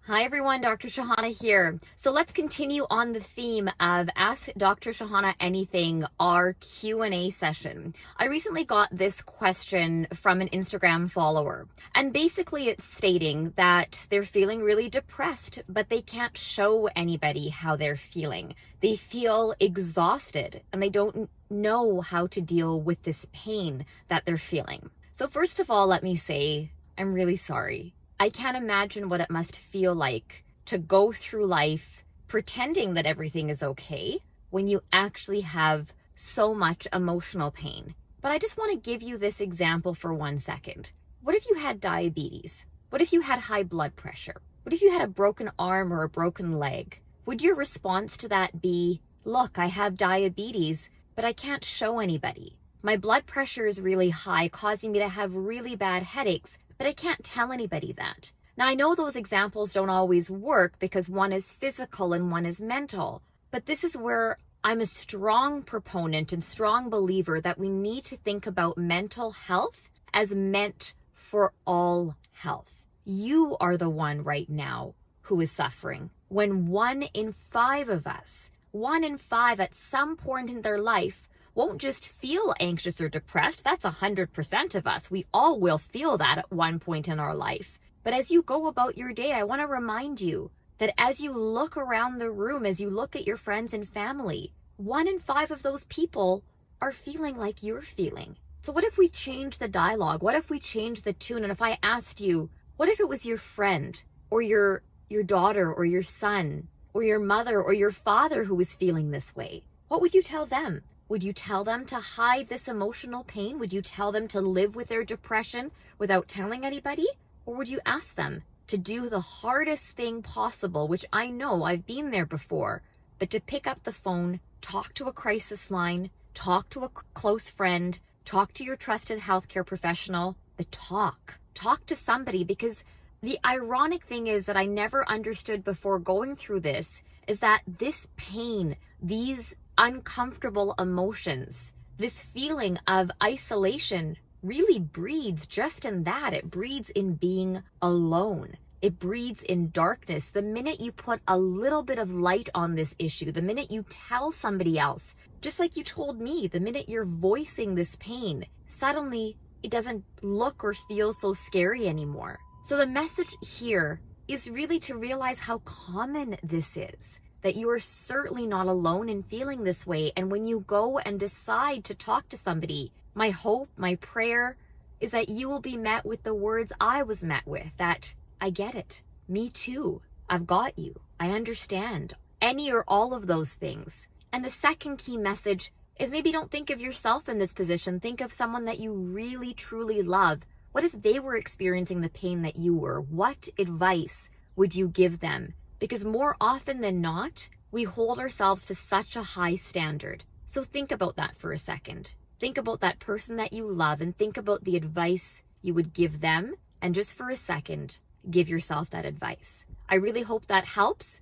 Hi everyone, Dr. Shahana here. So let's continue on the theme of Ask Dr. Shahana Anything, our Q&A session. I recently got this question from an Instagram follower, and basically it's stating that they're feeling really depressed, but they can't show anybody how they're feeling. They feel exhausted and they don't know how to deal with this pain that they're feeling. So first of all, let me say, I'm really sorry. I can't imagine what it must feel like to go through life pretending that everything is okay when you actually have so much emotional pain. But I just want to give you this example for 1 second. What if you had diabetes? What if you had high blood pressure? What if you had a broken arm or a broken leg? Would your response to that be, look, I have diabetes, but I can't show anybody. My blood pressure is really high, causing me to have really bad headaches, but I can't tell anybody that. Now, I know those examples don't always work because one is physical and one is mental, but this is where I'm a strong proponent and strong believer that we need to think about mental health as meant for all health. You are the one right now who is suffering. When 1 in 5 of us, 1 in 5 at some point in their life, won't just feel anxious or depressed. That's 100% of us. We all will feel that at one point in our life. But as you go about your day, I want to remind you that as you look around the room, as you look at your friends and family, 1 in 5 of those people are feeling like you're feeling. So what if we change the dialogue? What if we change the tune? And if I asked you, what if it was your friend or your daughter or your son or your mother or your father who was feeling this way? What would you tell them? Would you tell them to hide this emotional pain? Would you tell them to live with their depression without telling anybody? Or would you ask them to do the hardest thing possible, which I know I've been there before, but to pick up the phone, talk to a crisis line, talk to a close friend, talk to your trusted healthcare professional, but talk to somebody? Because the ironic thing is that I never understood before going through this is that this pain, these uncomfortable emotions, this feeling of isolation really breeds just in that. It breeds in being alone. It breeds in darkness. The minute you put a little bit of light on this issue, the minute you tell somebody else, just like you told me, the minute you're voicing this pain, suddenly it doesn't look or feel so scary anymore. So the message here is really to realize how common this is, that you are certainly not alone in feeling this way. And when you go and decide to talk to somebody, my hope, my prayer is that you will be met with the words I was met with, that I get it. Me too. I've got you. I understand. Any or all of those things. And the second key message is maybe don't think of yourself in this position. Think of someone that you really, truly love. What if they were experiencing the pain that you were? What advice would you give them? Because more often than not, we hold ourselves to such a high standard. So think about that for a second. Think about that person that you love and think about the advice you would give them. And just for a second, give yourself that advice. I really hope that helps.